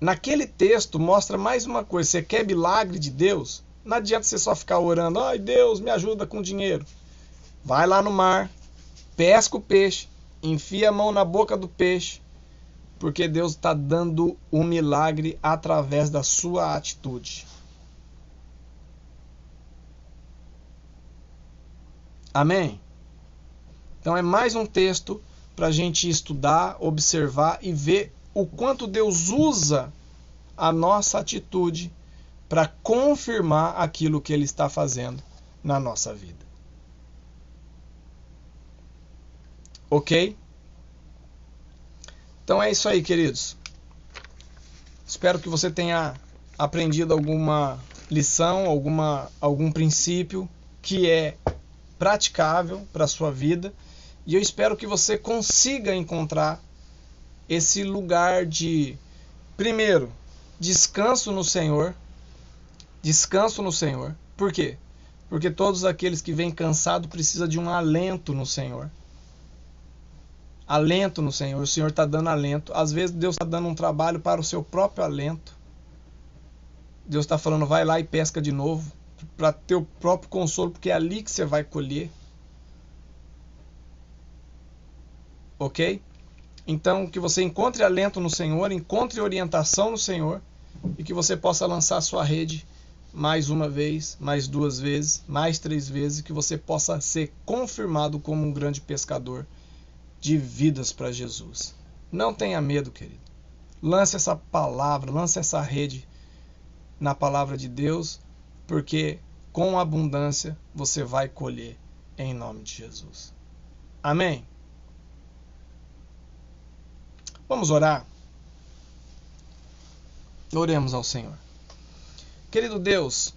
Naquele texto mostra mais uma coisa. Você quer milagre de Deus? Não adianta você só ficar orando. Ai Deus, me ajuda com dinheiro. Vai lá no mar, pesca o peixe, enfia a mão na boca do peixe. Porque Deus está dando um milagre através da sua atitude. Amém? Então é mais um texto para a gente estudar, observar e ver o quanto Deus usa a nossa atitude para confirmar aquilo que Ele está fazendo na nossa vida. Ok? Então é isso aí, queridos. Espero que você tenha aprendido alguma lição, algum princípio que é praticável para a sua vida. E eu espero que você consiga encontrar esse lugar de, primeiro, descanso no Senhor. Descanso no Senhor. Por quê? Porque todos aqueles que vêm cansados precisam de um alento no Senhor. Alento no Senhor. O Senhor está dando alento. Às vezes Deus está dando um trabalho para o seu próprio alento. Deus está falando, vai lá e pesca de novo. Para ter o próprio consolo, porque é ali que você vai colher. Ok? Então, que você encontre alento no Senhor, encontre orientação no Senhor e que você possa lançar a sua rede mais uma vez, mais 2 vezes, mais 3 vezes, que você possa ser confirmado como um grande pescador de vidas para Jesus. Não tenha medo, querido. Lance essa palavra, lance essa rede na palavra de Deus, porque com abundância você vai colher em nome de Jesus. Amém? Vamos orar? Oremos ao Senhor. Querido Deus,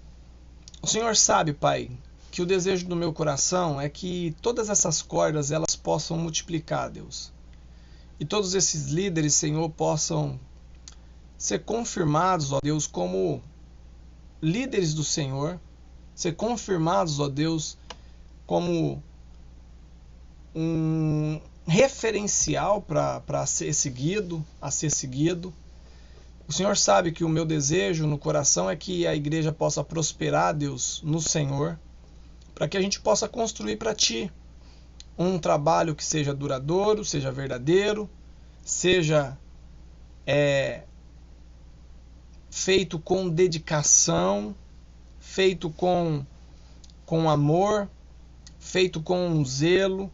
o Senhor sabe, Pai, que o desejo do meu coração é que todas essas cordas elas possam multiplicar, Deus. E todos esses líderes, Senhor, possam ser confirmados, ó Deus, como líderes do Senhor, ser confirmados, ó Deus, como um referencial para ser seguido, a ser seguido. O Senhor sabe que o meu desejo no coração é que a igreja possa prosperar, Deus, no Senhor, para que a gente possa construir para Ti um trabalho que seja duradouro, seja verdadeiro, seja feito com dedicação, feito com amor, feito com zelo,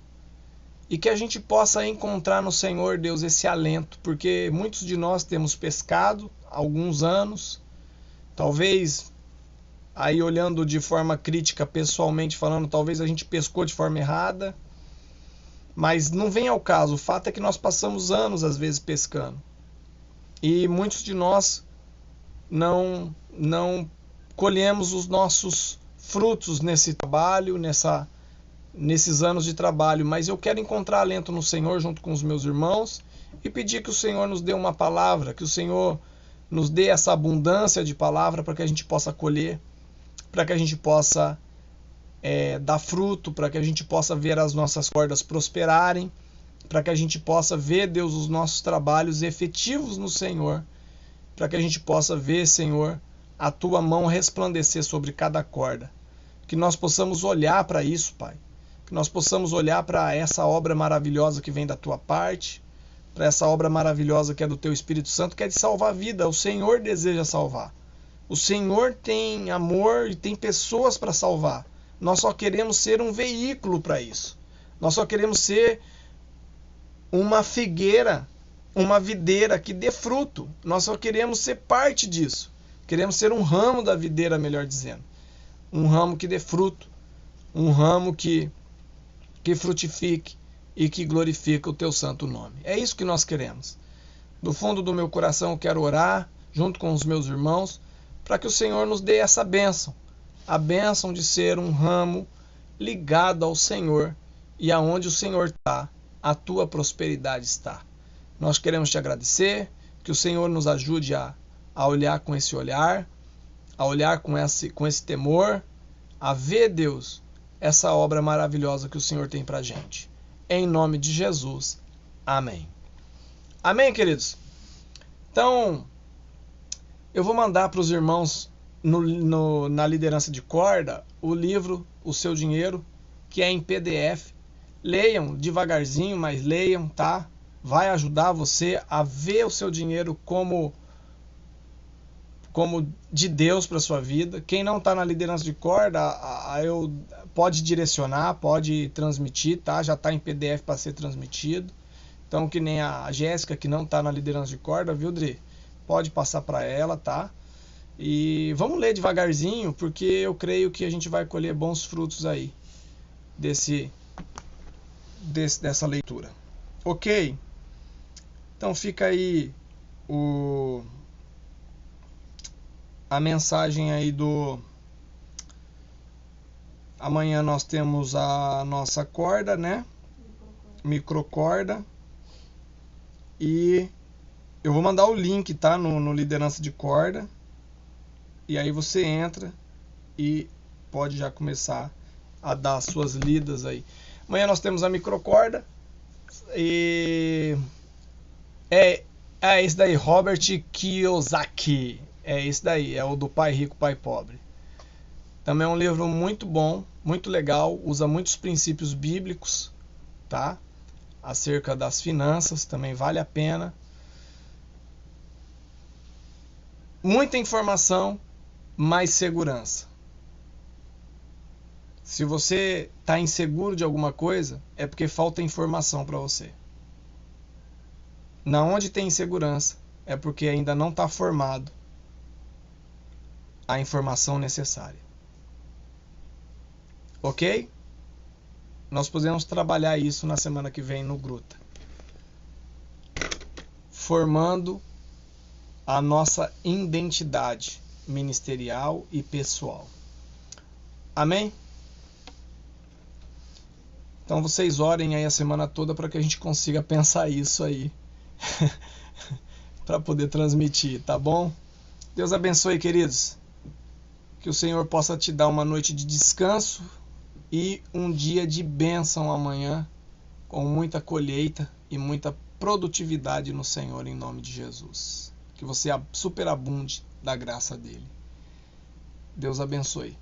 e que a gente possa encontrar no Senhor, Deus, esse alento, porque muitos de nós temos pescado há alguns anos, talvez, aí olhando de forma crítica, pessoalmente falando, talvez a gente pescou de forma errada, mas não vem ao caso. O fato é que nós passamos anos, às vezes, pescando, e muitos de nós não colhemos os nossos frutos nesse trabalho, nesses anos de trabalho, mas eu quero encontrar alento no Senhor junto com os meus irmãos e pedir que o Senhor nos dê uma palavra, que o Senhor nos dê essa abundância de palavra para que a gente possa colher, para que a gente possa dar fruto, para que a gente possa ver as nossas cordas prosperarem, para que a gente possa ver, Deus, os nossos trabalhos efetivos no Senhor, para que a gente possa ver, Senhor, a Tua mão resplandecer sobre cada corda, que nós possamos olhar para isso, Pai, que nós possamos olhar para essa obra maravilhosa que vem da Tua parte, para essa obra maravilhosa que é do Teu Espírito Santo, que é de salvar a vida. O Senhor deseja salvar. O Senhor tem amor e tem pessoas para salvar. Nós só queremos ser um veículo para isso. Nós só queremos ser uma figueira, uma videira que dê fruto. Nós só queremos ser parte disso. Queremos ser um ramo da videira, melhor dizendo. Um ramo que dê fruto. Um ramo que frutifique e que glorifique o Teu santo nome. É isso que nós queremos. Do fundo do meu coração eu quero orar, junto com os meus irmãos, para que o Senhor nos dê essa bênção. A bênção de ser um ramo ligado ao Senhor, e aonde o Senhor está, a Tua prosperidade está. Nós queremos Te agradecer, que o Senhor nos ajude a olhar com esse olhar, a olhar com esse temor, a ver, Deus, essa obra maravilhosa que o Senhor tem para a gente. Em nome de Jesus. Amém. Amém, queridos? Então, eu vou mandar para os irmãos na liderança de corda o livro O Seu Dinheiro, que é em PDF. Leiam devagarzinho, mas leiam, tá? Vai ajudar você a ver o seu dinheiro como de Deus para sua vida. Quem não está na liderança de corda, pode direcionar, pode transmitir, tá? Já está em PDF para ser transmitido. Então, que nem a Jéssica, que não está na liderança de corda, viu, Dri? Pode passar para ela, tá? E vamos ler devagarzinho, porque eu creio que a gente vai colher bons frutos aí dessa leitura. Ok? Então fica aí a mensagem aí amanhã nós temos a nossa corda, né? Microcorda. E eu vou mandar o link, tá? No liderança de corda. E aí você entra e pode já começar a dar as suas lidas aí. Amanhã nós temos a microcorda. E esse daí, Robert Kiyosaki. É esse daí, é o do Pai Rico, Pai Pobre. Também é um livro muito bom, muito legal, usa muitos princípios bíblicos, tá? Acerca das finanças, também vale a pena. muita informação, mais segurança. Se você está inseguro de alguma coisa, é porque falta informação para você. Na onde tem insegurança, é porque ainda não está formado a informação necessária. Ok? Nós podemos trabalhar isso na semana que vem no Gruta. Formando a nossa identidade ministerial e pessoal. Amém? Então vocês orem aí a semana toda para que a gente consiga pensar isso aí. Para poder transmitir, tá bom? Deus abençoe, queridos. Que o Senhor possa te dar uma noite de descanso e um dia de bênção amanhã, com muita colheita e muita produtividade no Senhor, em nome de Jesus. Que você superabunde da graça dele. Deus abençoe.